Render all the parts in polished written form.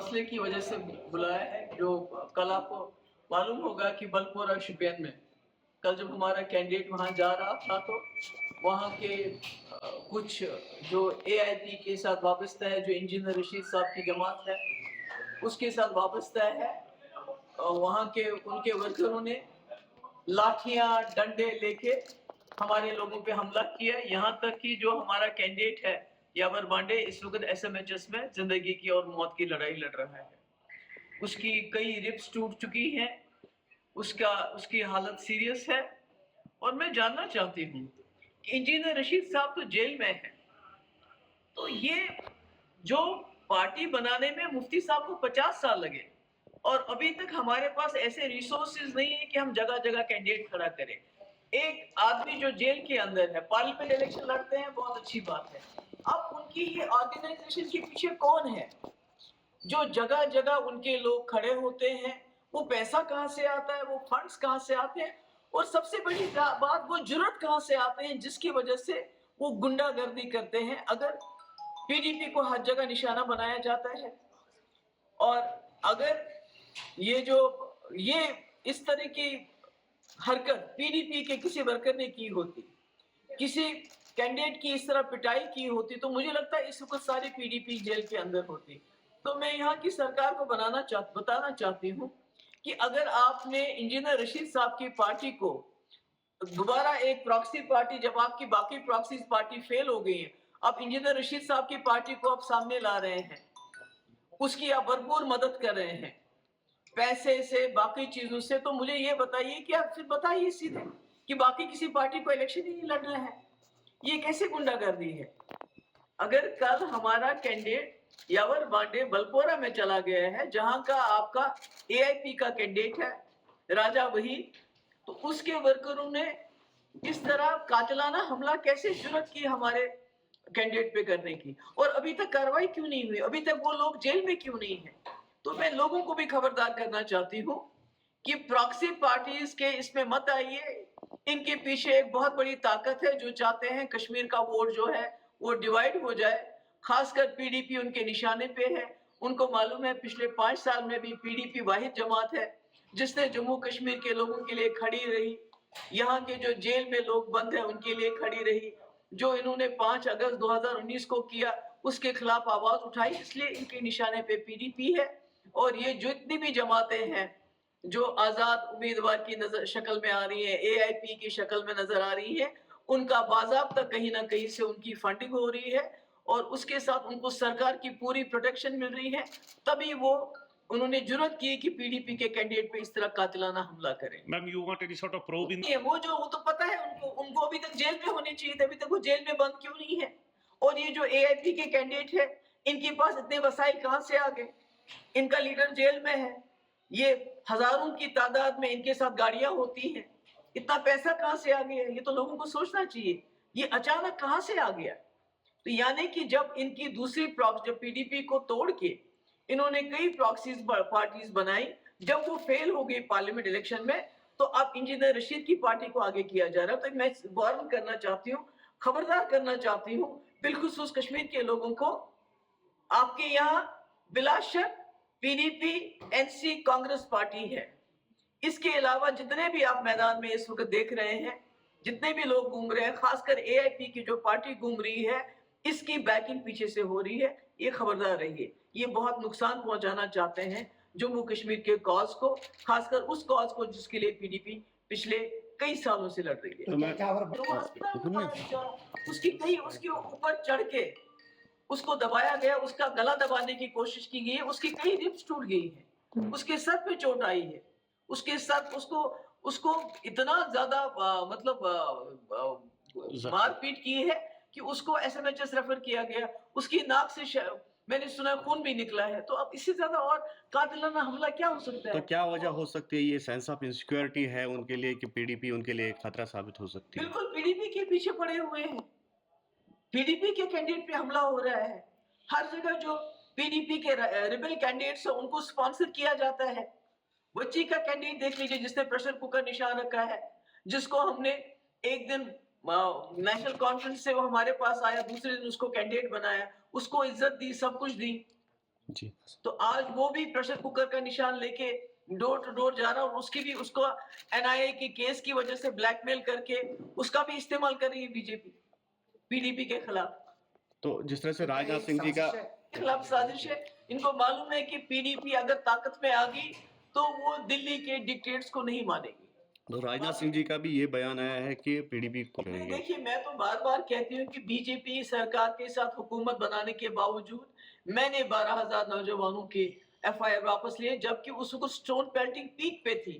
مسئلے کی وجہ سے بلایا ہے. جو کل آپ کو معلوم ہوگا کہ بلپورہ شپین میں کل جب ہمارا کینڈیڈیٹ وہاں جا رہا تھا تو وہاں کے کچھ جو اے آئی پی کے ساتھ وابستہ ہے, جو انجینئر رشید صاحب کی جماعت ہے اس کے ساتھ وابستہ ہے, وہاں کے ان کے ورکروں نے لاٹھیاں ڈنڈے لے کے ہمارے لوگوں پہ حملہ کیا. یہاں تک کہ جو ہمارا کینڈیڈیٹ ہے یاور بانڈے اس وقت ایس ایم ایچ ایس میں زندگی کی اور موت کی لڑائی لڑ رہا ہے. اس کی کئی ربس ٹوٹ چکی ہیں, اس کی حالت سیریس ہے. اور میں جاننا چاہتی ہوں کہ انجینئر رشید صاحب تو جیل میں ہے, تو یہ جو پارٹی بنانے میں مفتی صاحب کو 50 سال لگے اور ابھی تک ہمارے پاس ایسے ریسورسز نہیں ہے کہ ہم جگہ جگہ کینڈیڈیٹ کھڑا کریں. ایک آدمی جو جیل کے اندر ہے, پارلیمنٹ الیکشن لڑتے ہیں, بہت اچھی بات ہے. اب ان کی یہ آرگنائزیشن کے پیچھے کون ہے جو جگہ جگہ ان کے لوگ کھڑے ہوتے ہیں؟ وہ پیسہ کہاں سے آتا ہے, وہ فنڈز کہاں سے آتے ہیں, اور سب سے بڑی بات وہ جرأت کہاں سے آتے ہیں جس کی وجہ سے وہ گنڈا گردی کرتے ہیں؟ اگر پی ڈی پی کو ہر جگہ نشانہ بنایا جاتا ہے اور اگر یہ اس طرح کی حرکت پی ڈی پی کے کسی ورکر نے کی ہوتی, کسی کینڈیڈیٹ کی اس طرح پٹائی کی ہوتی, تو مجھے لگتا ہے اس وقت ساری پی ڈی پی جیل کے اندر ہوتی. تو میں یہاں کی سرکار کو بتانا چاہتی ہوں کہ اگر آپ نے انجینئر رشید صاحب کی پارٹی کو دوبارہ ایک پراکسی پارٹی, جب آپ کی باقی پراکسیز پارٹی فیل ہو گئی ہیں, اب انجینئر رشید صاحب کی پارٹی کو آپ سامنے لا رہے ہیں, اس کی آپ بھرپور مدد کر رہے ہیں پیسے سے, باقی چیزوں سے, تو مجھے یہ بتائیے کہ آپ پھر بتائیے سیدھے کہ باقی کسی پارٹی کو الیکشن ہی نہیں لڑنا ہے. یہ کیسے گنڈا گردی ہے؟ اگر کل ہمارا کینڈیڈیٹ یاور بانڈے بلپورہ میں چلا گیا ہے جہاں کا آپ کا اے آئی پی کا کینڈیڈیٹ ہے راجہ وحید, تو اس کے ورکروں نے اس طرح قاتلانہ حملہ کیسے جرأت کی ہمارے کینڈیڈیٹ پہ کرنے کی, اور ابھی تک کارروائی کیوں نہیں ہوئی, ابھی تک وہ لوگ جیل میں کیوں نہیں ہیں؟ تو میں لوگوں کو بھی خبردار کرنا چاہتی ہوں کہ پراکسی پارٹیز کے اس میں مت آئیے. ان کے پیچھے ایک بہت بڑی طاقت ہے جو چاہتے ہیں کشمیر کا ووٹ جو ہے وہ ڈیوائیڈ ہو جائے, خاص کر پی ڈی پی ان کے نشانے پہ ہے. ان کو معلوم ہے پچھلے 5 سال میں بھی پی ڈی پی واحد جماعت ہے جس نے جموں کشمیر کے لوگوں کے لیے کھڑی رہی, یہاں کے جو جیل میں لوگ بند ہیں ان کے لیے کھڑی رہی, جو انہوں نے 5 اگست 2019 کو کیا اس کے خلاف آواز اٹھائی, اس لیے ان کے نشانے پہ پی ڈی پی ہے. اور یہ جو اتنی بھی جماعتیں ہیں جو آزاد امیدوار کی شکل میں آ رہی ہیں, اے آئی پی کی شکل میں نظر آ رہی ہیں, ان کا باضابطہ کہیں نہ کہیں سے ان کی فنڈنگ ہو رہی ہے اور اس کے ساتھ ان کو سرکار کی پوری پروٹیکشن مل رہی ہے. تبھی انہوں نے جرأت کی کہ پی ڈی پی کے کینڈیڈیٹ پہ اس طرح قاتلانہ حملہ کریں. Ma'am, you want any sort of probe in? وہ تو پتہ ہے ان کو ابھی تک جیل میں ہونے چاہیے تھے, ابھی تک وہ جیل میں بند کیوں نہیں ہے؟ اور یہ جو اے آئی پی کے کینڈیڈیٹ ہے ان کے پاس اتنے وسائل کہاں سے آ گئے؟ ان کا لیڈر جیل میں ہے, یہ ہزاروں کی تعداد میں ان کے ساتھ گاڑیاں ہوتی ہیں, اتنا پیسہ کہاں سے آ گیا؟ یہ تو لوگوں کو سوچنا چاہیے, یہ اچانک کہاں سے آ گیا؟ تو یعنی کہ جب ان کی دوسری جب پی ڈی پی کو توڑ کے انہوں نے کئی پراکسیز پارٹیز بنائی, جب وہ فیل ہو گئی پارلیمنٹ الیکشن میں, تو اب انجینئر رشید کی پارٹی کو آگے کیا جا رہا ہے. تو میں وارن کرنا چاہتی ہوں, خبردار کرنا چاہتی ہوں بالخصوص کشمیر کے لوگوں کو, آپ کے یہاں بلا شک P D P N C Congress party ہے, اس کے علاوہ جتنے بھی آپ میدان میں اس وقت دیکھ رہے ہیں, جتنے بھی لوگ گھوم رہے ہیں, خاص کر اے آئی پی کی جو پارٹی گھوم رہی ہے اس کی بیکنگ پیچھے سے ہو رہی ہے. یہ خبردار رہیے, یہ بہت نقصان پہنچانا چاہتے ہیں جموں کشمیر کے کاز کو, خاص کر اس کاز کو جس کے لیے پی ڈی پی پچھلے کئی سالوں سے لڑ رہی ہے. اس کے اوپر چڑھ کے اس کو دبایا گیا, اس کا گلا دبانے کی کوشش کی گئی ہے, اس کی کئی ربس ٹوٹ گئی ہیں, اس کے سر پہ چوٹ آئی ہے, اس کو اتنا زیادہ مطلب مار پیٹ کی ہے کہ اس کو S M H S refer کیا گیا, اس کی ناک سے میں نے سنا خون بھی نکلا ہے. تو اب اس سے زیادہ اور قاتلانہ حملہ کیا ہو سکتا ہے؟ تو کیا وجہ ہو سکتی ہے یہ سینس آف انسیکیورٹی ہے ان کے لیے کہ پی ڈی پی ان کے لیے خطرہ ثابت ہو سکتی ہے؟ بالکل پی ڈی پی کے پیچھے پڑے ہوئے ہیں, پی ڈی پی کے کینڈیڈیٹ پہ حملہ ہو رہا ہے, ہر جگہ جو پی ڈی پی کے ریبل کینڈیڈیٹس ہیں ان کو سپانسر کیا جاتا ہے. بچی کا کینڈیڈیٹ دیکھ لیجئے جس نے پریشر کوکر نشان رکھا ہے, جس کو ہم نے ایک دن نیشنل کانفرنس سے وہ ہمارے پاس آیا, دوسرے دن اس کو کینڈیڈیٹ بنایا, اس کو عزت دی, سب کچھ دی. جی تو آج وہ بھی پریشر کوکر کا نشان لے کے ڈور ٹو ڈور جا رہا، اور اس کی بھی اس کو NIA کے کیس کی وجہ سے بلیک میل کر کے اس کا بھی استعمال کر رہی ہے بی جے پی PDP کے خلاف. تو جس طرح سے راجناتھ سنگھ جی کا خلاف سازش ہے. ان کو معلوم ہے کہ PDP اگر طاقت میں آ گئی تو وہ دلی کے ڈکٹیٹس کو نہیں مانے گی. تو راجناتھ سنگھ جی کا بھی یہ بیان آیا ہے کہ PDP کو کریں گے. دیکھیے میں تو بار بار کہتی ہوں کہ BJP سرکار کے ساتھ حکومت بنانے کے باوجود میں نے 12,000 نوجوانوں کے FIR واپس لیے، جبکہ اس وقت سٹون پیلٹنگ پیک پہ تھی.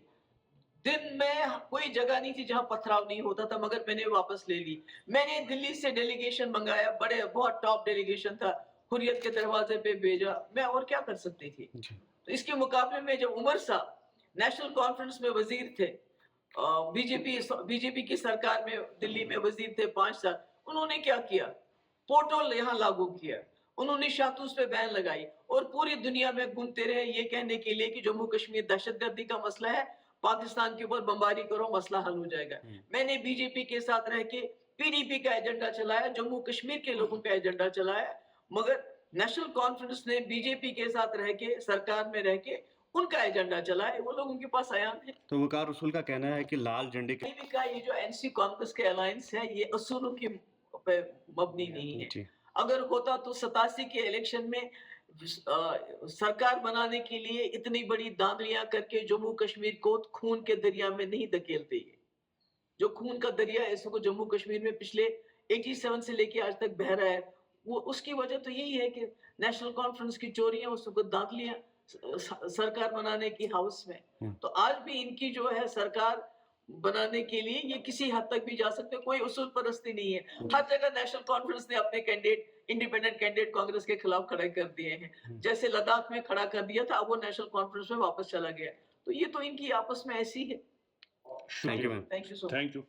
دن میں کوئی جگہ نہیں تھی جہاں پتھراؤ نہیں ہوتا تھا، مگر میں نے واپس لے لی. میں نے دلی سے ڈیلیگیشن منگایا، بہت ٹاپ ڈیلیگیشن تھا، حریت کے دروازے پہ بھیجا. میں اور کیا کر سکتی تھی؟ تو اس کے مقابلے میں جب عمر صاحب نیشنل کانفرنس میں وزیر تھے، بی جے پی کی سرکار میں دلی میں وزیر تھے 5 سال، انہوں نے کیا کیا؟ پورٹل یہاں لاگو کیا، انہوں نے شاہتوش پہ بین لگائی، اور پوری دنیا میں گھومتے رہے یہ کہنے کے لیے کہ جموں کشمیر دہشت گردی کا مسئلہ ہے، پاکستان کے اوپر بمباری کرو مسئلہ حل ہو جائے گا. میں نے BJP کے ساتھ رہ کے PDP کا ایجنڈا چلایا، جموں کشمیر کے لوگوں کا ایجنڈا چلایا، مگر نیشنل کانفرنس نے BJP کے ساتھ رہ کے سرکار میں رہ کے ان کا ایجنڈا چلایا. وہ لوگوں کے پاس ایان ہے. تو وقار رسول کا کہنا ہے کہ لال جھنڈے کے کا یہ جو NC کانگریس کے الائنس ہے یہ اصولوں کی پہ مبنی نہیں ہے. اگر ہوتا تو 87 کے الیکشن میں سرکار بنانے کے لیے اتنی بڑی دھاندلیاں کر کے جموں کشمیر کو خون کے دریا میں نہیں دھکیلتے. یہ جو خون کا دریا ہے اس کو جموں کشمیر میں پچھلے 87 سے لے کے آج تک بہ رہا ہے، وہ اس کی وجہ تو یہی ہے کہ نیشنل کانفرنس کی چوریاں، اس کو دھاندلیاں سرکار بنانے کی ہاؤس میں. تو آج بھی ان کی جو ہے سرکار بنانے کے لیے یہ کسی حد تک بھی جا سکتے، کوئی اصول پرستی نہیں ہے. ہر جگہ نیشنل کانفرنس نے اپنے کینڈیڈیٹ انڈیپینڈنٹ کینڈیڈیٹ کانگریس کے خلاف کھڑے کر دیے ہیں. جیسے لداخ میں کھڑا کر دیا تھا، اب وہ نیشنل کانفرنس میں واپس چلا گیا. تو یہ تو ان کی آپس میں ایسی ہے. Thank you ma'am. Thank you so much. Thank you.